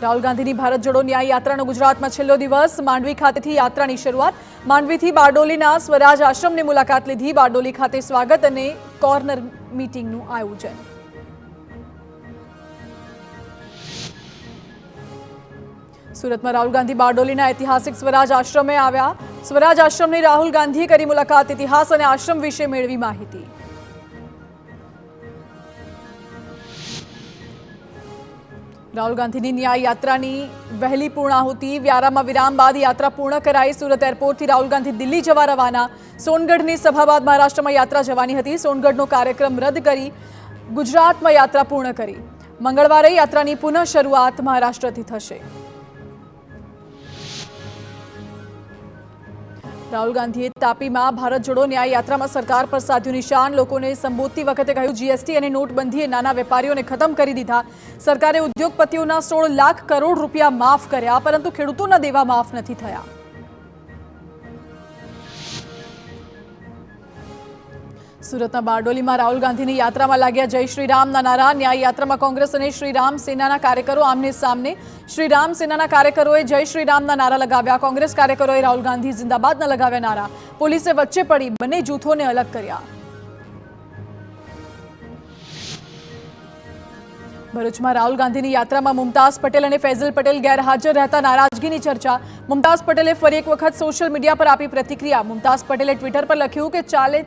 રાહુલ ગાંધીની ભારત જોડો ન્યાય યાત્રાનો ગુજરાતમાં છેલ્લો દિવસ માંડવી ખાતેથી યાત્રાની શરૂઆત માંડવીથી બારડોલીના સ્વરાજ આશ્રમની મુલાકાત લીધી બારડોલી ખાતે સ્વાગત અને કોર્નર મીટિંગનું આયોજન સુરતમાં રાહુલ ગાંધી બારડોલીના ઐતિહાસિક સ્વરાજ આશ્રમે આવ્યા સ્વરાજ આશ્રમની રાહુલ ગાંધીએ કરી મુલાકાત ઇતિહાસ અને આશ્રમ વિશે મેળવી માહિતી રાહુલ ગાંધીની ન્યાય યાત્રાની વહેલી પૂર્ણાહુતિ વ્યારામાં વિરામ બાદ યાત્રા પૂર્ણ કરાઈ સુરત એરપોર્ટથી રાહુલ ગાંધી દિલ્હી જવા રવાના સોનગઢની સભા બાદ મહારાષ્ટ્રમાં યાત્રા જવાની હતી સોનગઢનો કાર્યક્રમ રદ કરી ગુજરાતમાં યાત્રા પૂર્ણ કરી મંગળવારે યાત્રાની પુનઃ શરૂઆત મહારાષ્ટ્રથી થશે રાહુલ ગાંધીએ તાપીમાં ભારત જોડો ન્યાય યાત્રામાં સરકાર પર સાધ્યું નિશાન લોકોને સંબોધતી વખતે કહ્યું જીએસટી અને નોટબંધીએ નાના વેપારીઓને ખતમ કરી દીધા સરકારે ઉદ્યોગપતિઓના 16 લાખ કરોડ રૂપિયા માફ કર્યા પરંતુ ખેડૂતોના દેવા માફ નથી થયા સુરતના બારડોલીમાં રાહુલ ગાંધીની યાત્રામાં લાગ્યા જય શ્રી રામના નારા ન્યાય યાત્રામાં કોંગ્રેસ અને શ્રી રામ સેનાના કાર્યકરો આમને સામને શ્રી રામ સેનાના કાર્યકરોએ જય શ્રી રામના નારા લગાવ્યા કોંગ્રેસ કાર્યકરોએ રાહુલ ગાંધી જિંદાબાદના લગાવ્યા નારા પોલીસે વચ્ચે પડી બંને જૂથોને અલગ કર્યા ભરૂચમાં રાહુલ ગાંધીની યાત્રામાં મુમતાઝ પટેલ અને ફૈઝલ પટેલ ગેરહાજર રહેતા નારાજગીની ચર્ચા મુમતાઝ પટેલે ફરી એક વખત સોશિયલ મીડિયા પર આપી પ્રતિક્રિયા મુમતાઝ પટેલે ટ્વિટર પર લખ્યું કે ચાલે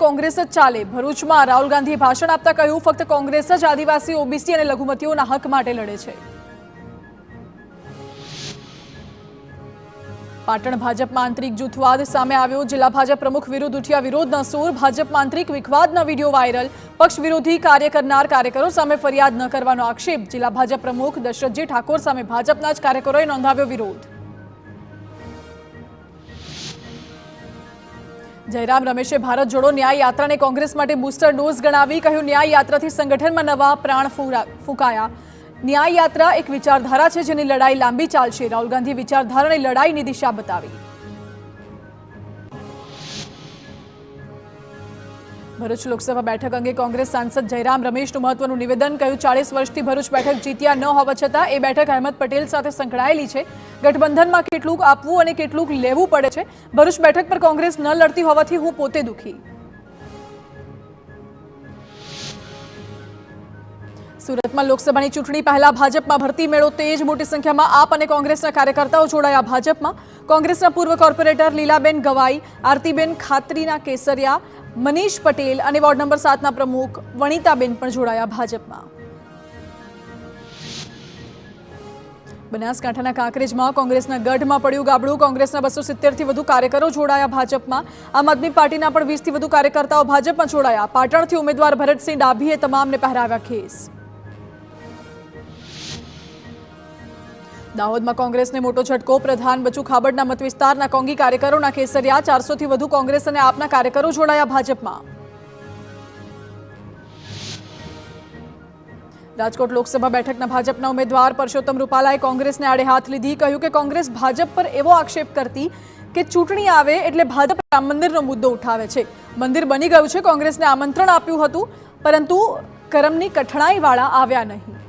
કોંગ્રેસ જ ચાલે ભરૂચમાં રાહુલ ગાંધીએ ભાષણ આપતા કહ્યું ફક્ત કોંગ્રેસ જ આદિવાસી ઓબીસી અને લઘુમતીઓના હક માટે લડે છે પાટણ ભાજપમાં આંતરિક જૂથવાદ સામે આવ્યો જિલ્લા ભાજપ પ્રમુખ વિરુદ્ધ ઉઠ્યા વિરોધના સૂર ભાજપમાં આંતરિક વિખવાદના વિડીયો વાયરલ પક્ષ વિરોધી કાર્ય કરનાર કાર્યકરો સામે ફરિયાદ ન કરવાનો આક્ષેપ જિલ્લા ભાજપ પ્રમુખ દશરથજી ઠાકોર સામે ભાજપના જ કાર્યકરોએ નોંધાવ્યો વિરોધ જયરામ રમેશે ભારત જોડો ન્યાય યાત્રાને કોંગ્રેસ માટે બૂસ્ટર ડોઝ ગણાવી કહ્યું ન્યાય યાત્રાથી સંગઠનમાં નવા પ્રાણ ફૂંકાયા ન્યાય યાત્રા એક વિચારધારા છે જેની લડાઈ લાંબી ચાલશે રાહુલ ગાંધીએ વિચારધારાની લડાઈની દિશા બતાવી ભરૂચ લોકસભા બેઠક અંગે કોંગ્રેસ સાંસદ જયરામ રમેશનું મહત્વનું નિવેદન કહ્યું 40 વર્ષથી ભરૂચ બેઠક જીત્યા ન હોવા છતાં એ બેઠક અહેમદ પટેલ સાથે સંકળાયેલી છે ગઠબંધનમાં કેટલુંક આપવું અને કેટલુંક લેવું પડે છે ભરૂચ બેઠક પર કોંગ્રેસ ન લડતી હોવાથી હું પોતે દુખી સુરતમાં લોકસભાની ચૂંટણી પહેલા ભાજપમાં ભરતી મેળો તેજ મોટી સંખ્યામાં આપ અને કોંગ્રેસના કાર્યકર્તાઓ જોડાયા ભાજપમાં કોંગ્રેસના પૂર્વ કોર્પોરેટર લીલાબેન ગવાઈ આરતીબેન ખાતરીના કેસરિયા મનીષ પટેલ અને વોર્ડ નંબર 7ના પ્રમુખ વનિતાબેન પણ જોડાયા ભાજપમાં બનાસકાંઠાના કાંકરેજમાં કોંગ્રેસના ગઢમાં પડ્યું ગાબડું કોંગ્રેસના 270 થી વધુ કાર્યકરો જોડાયા ભાજપમાં આમ આદમી પાર્ટીના પણ 20 થી વધુ કાર્યકર્તાઓ ભાજપમાં જોડાયા પાટણથી ઉમેદવાર ભરતસિંહ ડાભીએ તમામને પહેરાવ્યા ખેસ દાહોદમાં કોંગ્રેસને મોટો ઝટકો પ્રધાન બચુ ખાબડના મત વિસ્તારના કોંગી કાર્યકરોના કેસરિયા 400 થી વધુ કોંગ્રેસ અને આપના કાર્યકરો જોડાયા ભાજપમાં રાજકોટ લોકસભા બેઠકના ભાજપના ઉમેદવાર પરસોત્તમ રૂપાલાએ કોંગ્રેસને આડે હાથ લીધી કહ્યું કે કોંગ્રેસ ભાજપ પર એવો આક્ષેપ કરતી કે ચૂંટણી આવે એટલે ભાજપ રામ મંદિરનો મુદ્દો ઉઠાવે છે મંદિર બની ગયું છે કોંગ્રેસને આમંત્રણ આપ્યું હતું પરંતુ કરમની કઠણાઈવાળા આવ્યા નહીં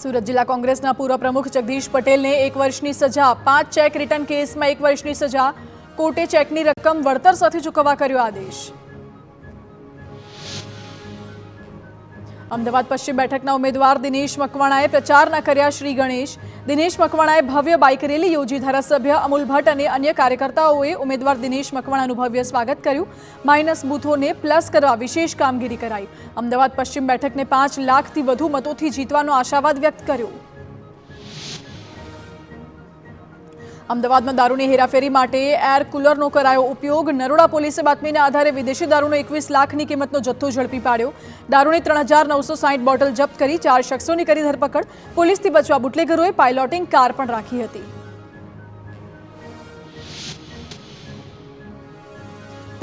સુરત જિલ્લા કોંગ્રેસના પૂર્વ પ્રમુખ જગદીશ પટેલને 1 વર્ષની સજા 5 ચેક રિટર્ન કેસમાં 1 વર્ષની સજા કોર્ટે ચેકની રકમ વળતર સાથે ચૂકવવા કર્યો આદેશ અમદાવાદ પશ્ચિમ બેઠકના ઉમેદવાર દિનેશ મકવાણાએ પ્રચારના કર્યા શ્રી ગણેશ દિનેશ મકવાણાએ ભવ્ય બાઇક રેલી યોજી ધારાસભ્ય અમૂલ ભટ્ટ અને અન્ય કાર્યકર્તાઓએ ઉમેદવાર દિનેશ મકવાણાનું ભવ્ય સ્વાગત કર્યું માઇનસ બૂથોને પ્લસ કરવા વિશેષ કામગીરી કરાઈ અમદાવાદ પશ્ચિમ બેઠકને 5 લાખથી વધુ મતોથી જીતવાનો આશાવાદ વ્યક્ત કર્યો અમદાવાદમાં દારૂની હેરાફેરી માટે એર કુલરનો કરાયો ઉપયોગ નરોડા પોલીસે બાતમીના આધારે વિદેશી દારૂનો 21 લાખની કિંમતનો જથ્થો ઝડપી પાડ્યો દારૂની 3960 બોટલ જપ્ત કરી 4 શખ્સોની કરી ધરપકડ પોલીસથી બચવા બુટલેગરોએ પાયલોટિંગ કાર પણ રાખી હતી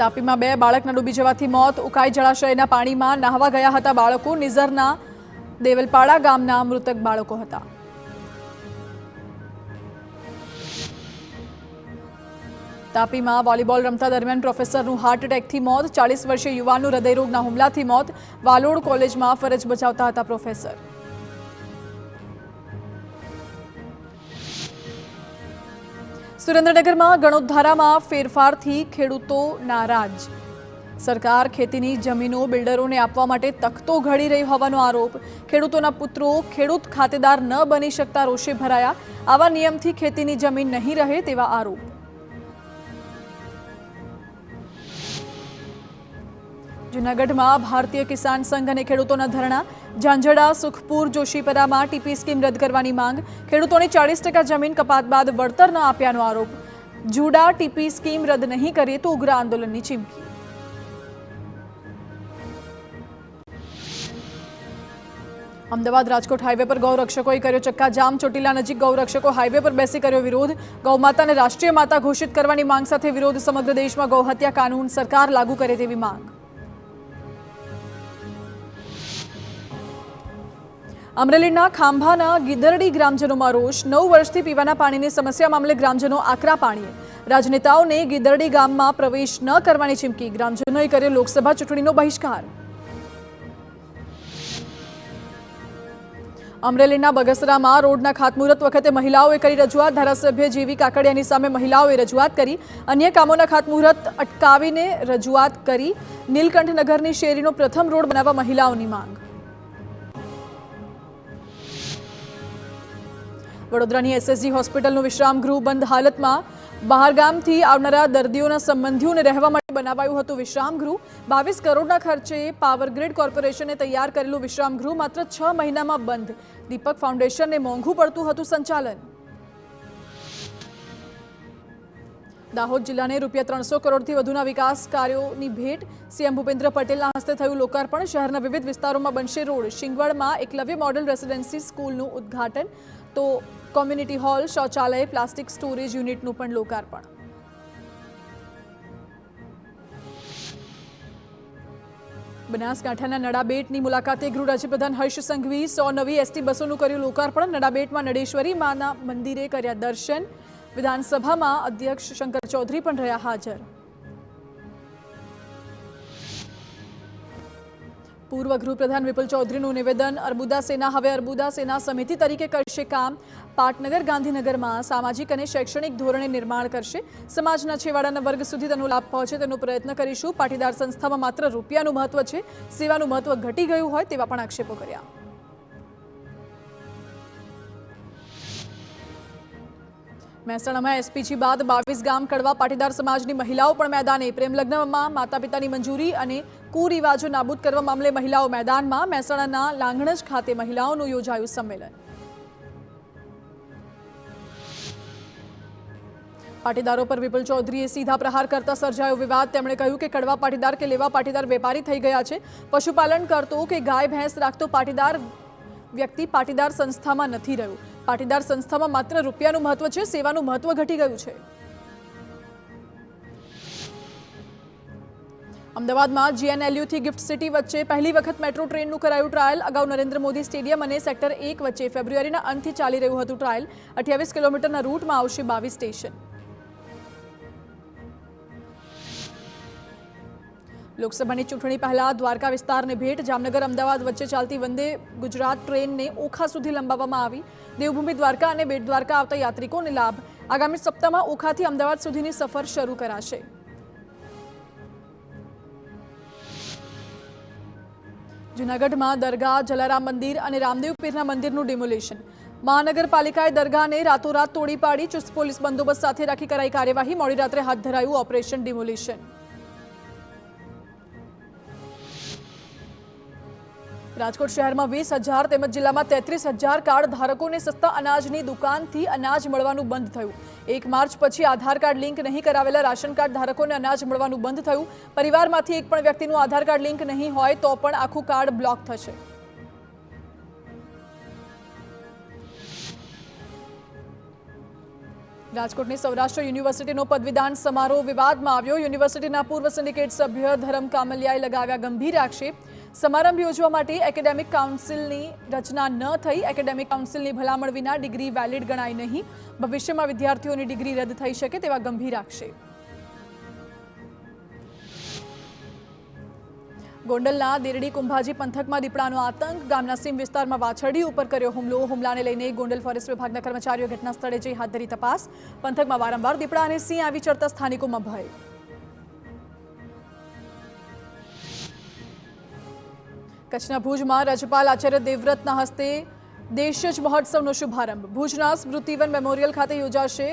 તાપીમાં 2 બાળકના ડૂબી જવાથી મોત ઉકાઈ જળાશયના પાણીમાં નહાવા ગયા હતા બાળકો નિઝરના દેવલપાડા ગામના મૃતક બાળકો હતા તાપીમાં વોલીબોલ રમતા દરમિયાન પ્રોફેસરનું હાર્ટ એટેકથી મોત, 40 વર્ષીય યુવાનનું હૃદયરોગના હુમલાથી મોત. વાલોડ કોલેજમાં ફરજ બજાવતા હતા પ્રોફેસર. સુરેન્દ્રનગરમાં ગણોદ્ધારામાં ફેરફારથી ખેડૂતો નારાજ. સરકાર ખેતીની જમીનો બિલ્ડરોને આપવા માટે તખતો ઘડી રહી હોવાનો આરોપ. ખેડૂતોના પુત્રો ખેડૂત ખાતેદાર ન બની શકતા રોષે ભરાયા. આવા નિયમથી ખેતીની જમીન નહીં રહે તેવા આરોપ. જૂનાગઢમાં ભારતીય કિસાન સંઘ અને ખેડૂતોના ધરણા. ઝાંઝડા, સુખપુર, જોશીપરામાં ટીપી સ્કીમ રદ કરવાની માંગ. ખેડૂતોની 40% જમીન કપાત બાદ વળતર ન આપ્યાનો આરોપ. જુડા ટીપી સ્કીમ રદ નહીં કરે તો ઉગ્ર આંદોલનની ચીમકી. અમદાવાદ રાજકોટ હાઈવે પર ગૌરક્ષકોએ કર્યો ચક્કાજામ. ચોટીલા નજીક ગૌરક્ષકો હાઈવે પર બેસી કર્યો વિરોધ. ગૌમાતાને રાષ્ટ્રીય માતા ઘોષિત કરવાની માંગ સાથે વિરોધ. સમગ્ર દેશમાં ગૌહત્યા કાનૂન સરકાર લાગુ કરે તેવી માંગ. અમરેલીના ખાંભાના ગીદરડી ગ્રામજનોમાં રોષ. 9 વર્ષથી પીવાના પાણીની સમસ્યા મામલે ગ્રામજનો આકરા પાણીએ. રાજનેતાઓને ગીદરડી ગામમાં પ્રવેશ ન કરવાની ચીમકી. ગ્રામજનોએ કર્યો લોકસભા ચૂંટણીનો બહિષ્કાર. અમરેલીના બગસરામાં રોડના ખાતમુહૂર્ત વખતે મહિલાઓએ કરી રજૂઆત. ધારાસભ્ય જેવી કાકડિયાની સામે મહિલાઓએ રજૂઆત કરી. અન્ય કામોના ખાતમુહૂર્ત અટકાવીને રજૂઆત કરી. નીલકંઠનગરની શેરીનો પ્રથમ રોડ બનાવવા મહિલાઓની માંગ. વડોદરાની એસએસજી હોસ્પિટલનું વિશ્રામ ગૃહ બંધ હાલતમાં. બહારગામથી આવનારા દર્દીઓના સંબંધીઓને રહેવા માટે બનાવાયું હતું વિશ્રામ ગૃહ. 22 કરોડના ખર્ચે પાવરગ્રીડ કોર્પોરેશને તૈયાર કરેલું વિશ્રામ ગૃહ માત્ર 6 મહિનામાં બંધ. દીપક ફાઉન્ડેશનને મોંઘું પડતું હતું સંચાલન. દાહોદ જિલ્લાને ₹300 કરોડથી વધુના વિકાસ કાર્યોની ભેટ. સીએમ ભૂપેન્દ્ર પટેલના હસ્તે થયું લોકાર્પણ. શહેરના વિવિધ વિસ્તારોમાં બનશે રોડ. શિંગવડમાં એકલવ્ય મોડેલ રેસિડેન્સી સ્કૂલનું ઉદ્ઘાટન તો કોમ્યુનિટી હોલ, શૌચાલય, પ્લાસ્ટિક સ્ટોરેજ યુનિટનું પણ લોકાર્પણ. બનાસકાંઠાના નડાબેટની મુલાકાતે ગૃહ રાજ્યપ્રધાન હર્ષ સંઘવી 100 નવી એસટી બસોનું કર્યું લોકાર્પણ. નડાબેટમાં નડેશ્વરી માના મંદિરે કર્યા દર્શન. વિધાનસભામાં અધ્યક્ષ શંકર ચૌધરી પણ રહ્યા હાજર. પૂર્વ ગૃહપ્રધાન વિપુલ ચૌધરીનું નિવેદન. અર્બુદા સેના હવે અર્બુદા સેના સમિતિ તરીકે કરશે કામ. પાટનગર ગાંધીનગરમાં સામાજિક અને શૈક્ષણિક ધોરણે નિર્માણ કરશે. સમાજના છેવાડાના વર્ગ સુધી તેનો લાભ પહોંચે તેનો પ્રયત્ન કરીશું. પાટીદાર સંસ્થામાં માત્ર રૂપિયાનું મહત્વ છે, સેવાનું મહત્વ ઘટી ગયું હોય તેવા પણ આક્ષેપો કર્યા. મહેસાણામાં એસપીજી બાદ 22 ગામ કડવા. પાટીદાર સમાજની મહિલાઓ પણ મેદાને. પ્રેમ લગ્નમાં માતા પિતાની મંજૂરી અને કુરિવાજો નાબૂદ કરવા મામલે મહિલાઓ મેદાનમાં. મહેસાણાના લાંગણજ ખાતે મહિલાઓનું યોજાયું સંમેલન. પાટીદારો પર વિપુલ ચૌધરીએ સીધા પ્રહાર કરતા સર્જાયો વિવાદ. તેમણે કહ્યું કે કડવા પાટીદાર કે લેવા પાટીદાર વેપારી થઈ ગયા છે. પશુપાલન કરતો કે ગાય ભેંસ રાખતો પાટીદાર વ્યક્તિ પાટીદાર સંસ્થામાં નથી રહ્યું. પાટીદાર સંસ્થામાં માત્ર રૂપિયાનું મહત્વ છે, સેવાનું મહત્વ ઘટી ગયું છે. અમદાવાદમાં જીએનએલયુથી ગિફ્ટ સિટી વચ્ચે પહેલી વખત મેટ્રો ટ્રેનનું કરાયું ટ્રાયલ. અગાઉ નરેન્દ્ર મોદી સ્ટેડિયમ અને સેક્ટર 1 વચ્ચે ફેબ્રુઆરીના અંતથી ચાલી રહ્યું હતું ટ્રાયલ. 28 કિલોમીટરના રૂટમાં આવશે 22 સ્ટેશન. લોકસભાની ચૂંટણી પહેલા દ્વારકા વિસ્તારને ભેટ. જામનગર અમદાવાદ વચ્ચે ચાલતી વંદે ગુજરાત ટ્રેનને ઓખા સુધી લંબાવવામાં આવી. દેવભૂમિ દ્વારકા અને બેટ દ્વારકા આવતા યાત્રિકોને લાભ. આગામી સપ્તાહમાં ઓખાથી અમદાવાદ સુધીની સફર શરૂ કરાશે. જૂનાગઢમાં દરગાહ, જલારામ મંદિર અને રામદેવ પીરના મંદિરનું ડિમોલિશન. મહાનગરપાલિકાએ દરગાહને રાતોરાત તોડી પાડી. ચુસ્ત પોલીસ બંદોબસ્ત સાથે રાખી કરાઈ કાર્યવાહી. મોડી રાત્રે હાથ ધરાયું ઓપરેશન ડિમોલિશન. રાજકોટ શહેરમાં 20,000 તેમજ જિલ્લામાં 33,000 કાર્ડ ધારકોને સસ્તા અનાજની દુકાનથી અનાજ મળવાનું બંધ થયું. 1 માર્ચ પછી આધાર કાર્ડ લિંક નહીં કરાવેલા રાશન કાર્ડ ધારકોને અનાજ મળવાનું બંધ થયું. પરિવારમાંથી એક પણ વ્યક્તિનું આધાર કાર્ડ લિંક નહીં હોય તો પણ આખું કાર્ડ બ્લોક થશે. રાજકોટની સૌરાષ્ટ્ર યુનિવર્સિટીનો પદવીદાન સમારોહ વિવાદમાં આવ્યો. યુનિવર્સિટીના પૂર્વ સિન્ડિકેટ સભ્ય ધરમ કામલિયાએ લગાવ્યા ગંભીર આક્ષેપ. સમારંભ યોજવા માટે એકેડેમિક કાઉન્સિલની રચના ન થઈ. એકેડેમિક કાઉન્સિલની ભલામણ વિના ડિગ્રી વેલિડ ગણાય નહીં. ભવિષ્યમાં વિદ્યાર્થીઓની ડિગ્રી રદ થઈ શકે તેવા ગંભીર આક્ષેપ. ગોંડલના દેરડી કુંભાજી પંથકમાં દીપડાનો આતંક, ગામના સીમ વિસ્તારમાં વાછરડી ઉપર કર્યો હુમલો. હુમલાને લઈને ગોંડલ ફોરેસ્ટ વિભાગના કર્મચારીઓ ઘટના સ્થળે જઈ હાથ ધરી તપાસ. પંથકમાં વારંવાર દીપડા અને સિંહ આવી ચડતા સ્થાનિકોમાં ભય. કચ્છના ભુજમાં રાજ્યપાલ આચાર્ય દેવવ્રતના હસ્તે દેશજ મહોત્સવનો શુભારંભ. ભુજના સ્મૃતિવન મેમોરિયલ ખાતે યોજાશે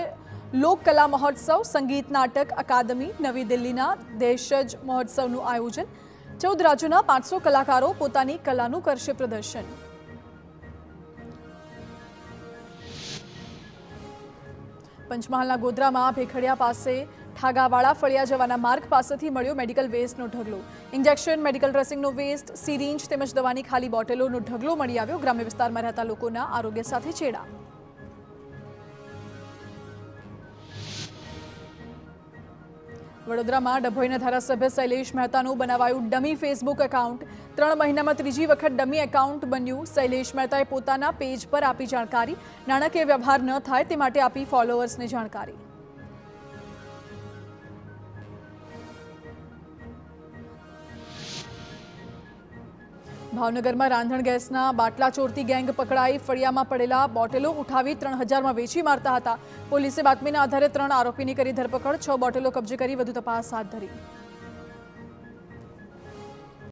લોકકલા મહોત્સવ. સંગીત નાટક અકાદમી નવી દિલ્હીના દેશજ મહોત્સવનું આયોજન. 14 રાજ્યોના 500 કલાકારો પોતાની કલાનું કરશે પ્રદર્શન. પંચમહાલના ગોધરામાં ભેખડિયા પાસે ઠાગાવાળા ફળિયા જવાના માર્ગ પાસેથી મળ્યો મેડિકલ વેસ્ટનો ઢગલો. ઇન્જેક્શન, મેડિકલ ડ્રેસિંગનો વેસ્ટ, સિરિંજ તેમજ દવાની ખાલી બોટલોનો ઢગલો મળી આવ્યો. ગ્રામ્ય વિસ્તારમાં રહેતા લોકોના આરોગ્ય સાથે ચેડા. વડોદરામાં ડભોઈના ધારાસભ્ય શૈલેષ મહેતાનું બનાવાયું ડમી ફેસબુક એકાઉન્ટ. 3 મહિનામાં ત્રીજી વખત ડમી એકાઉન્ટ બન્યું. શૈલેષ મહેતાએ પોતાના પેજ પર આપી જાણકારી. નાણાકીય વ્યવહાર ન થાય તે માટે આપી ફોલોઅર્સને જાણકારી. ભાવનગરમાં રાંધણ ગેસના બાટલા ચોરતી ગેંગ પકડાઈ. ફળિયામાં પડેલા બોટલો ઉઠાવી 3000માં વેચી મારતા હતા. પોલીસે બાતમીના આધારે 3 આરોપીની કરી ધરપકડ. 6 બોટલો કબજે કરી વધુ તપાસ હાથ ધરી.